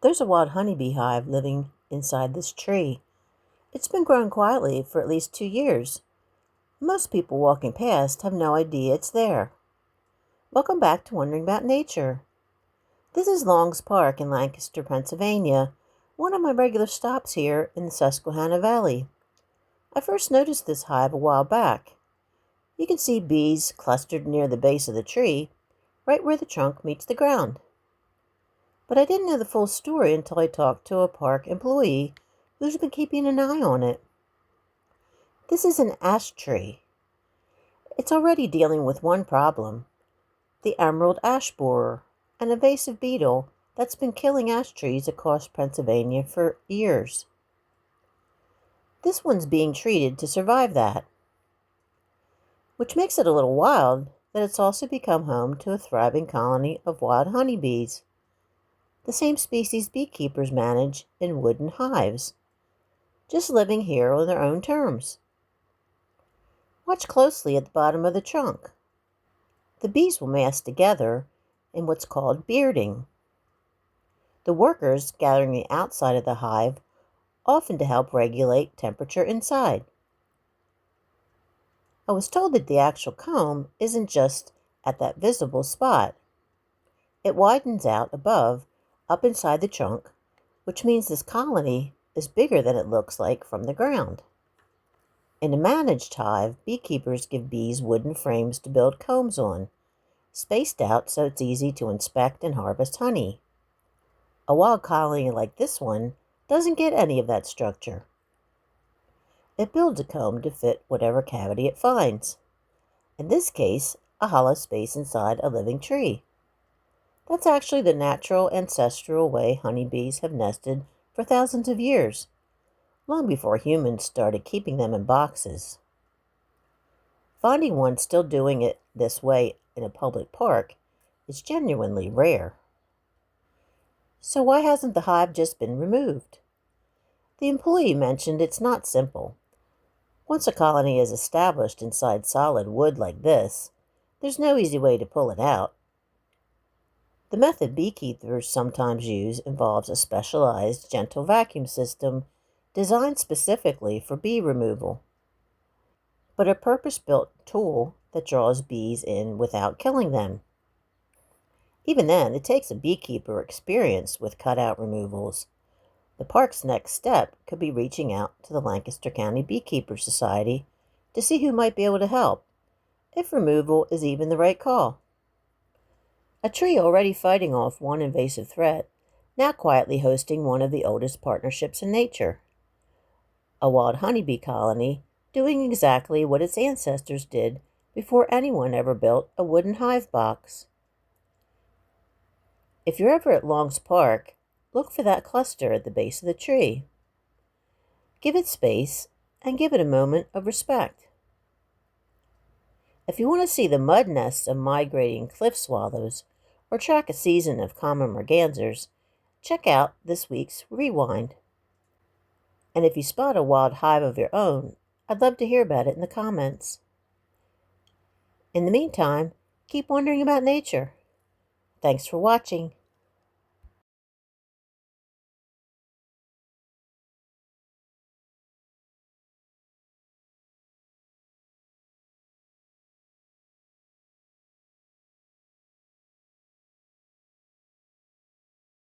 There's a wild honeybee hive living inside this tree. It's been growing quietly for at least 2 years. Most people walking past have no idea it's there. Welcome back to Wondering About Nature. This is Long's Park in Lancaster, Pennsylvania, one of my regular stops here in the Susquehanna Valley. I first noticed this hive a while back. You can see bees clustered near the base of the tree, right where the trunk meets the ground. But I didn't know the full story until I talked to a park employee who's been keeping an eye on it. This is an ash tree. It's already dealing with one problem, the emerald ash borer, an invasive beetle that's been killing ash trees across Pennsylvania for years. This one's being treated to survive that, which makes it a little wild that it's also become home to a thriving colony of wild honeybees, the same species beekeepers manage in wooden hives, just living here on their own terms. Watch closely at the bottom of the trunk. The bees will mass together in what's called bearding. The workers gathering the outside of the hive, often to help regulate temperature inside. I was told that the actual comb isn't just at that visible spot. It widens out above, up inside the trunk, which means this colony is bigger than it looks like from the ground. In a managed hive, beekeepers give bees wooden frames to build combs on, spaced out so it's easy to inspect and harvest honey. A wild colony like this one doesn't get any of that structure. It builds a comb to fit whatever cavity it finds. In this case, a hollow space inside a living tree. That's actually the natural ancestral way honeybees have nested for thousands of years, long before humans started keeping them in boxes. Finding one still doing it this way in a public park is genuinely rare. So why hasn't the hive just been removed? The employee mentioned it's not simple. Once a colony is established inside solid wood like this, there's no easy way to pull it out. The method beekeepers sometimes use involves a specialized gentle vacuum system designed specifically for bee removal, but a purpose-built tool that draws bees in without killing them. Even then, it takes a beekeeper experienced with cutout removals. The park's next step could be reaching out to the Lancaster County Beekeeper Society to see who might be able to help, if removal is even the right call. A tree already fighting off one invasive threat, now quietly hosting one of the oldest partnerships in nature. A wild honeybee colony doing exactly what its ancestors did before anyone ever built a wooden hive box. If you're ever at Long's Park, look for that cluster at the base of the tree. Give it space and give it a moment of respect. If you want to see the mud nests of migrating cliff swallows or track a season of common mergansers, check out this week's Rewind. And if you spot a wild hive of your own, I'd love to hear about it in the comments. In the meantime, keep wondering about nature. Thanks for watching.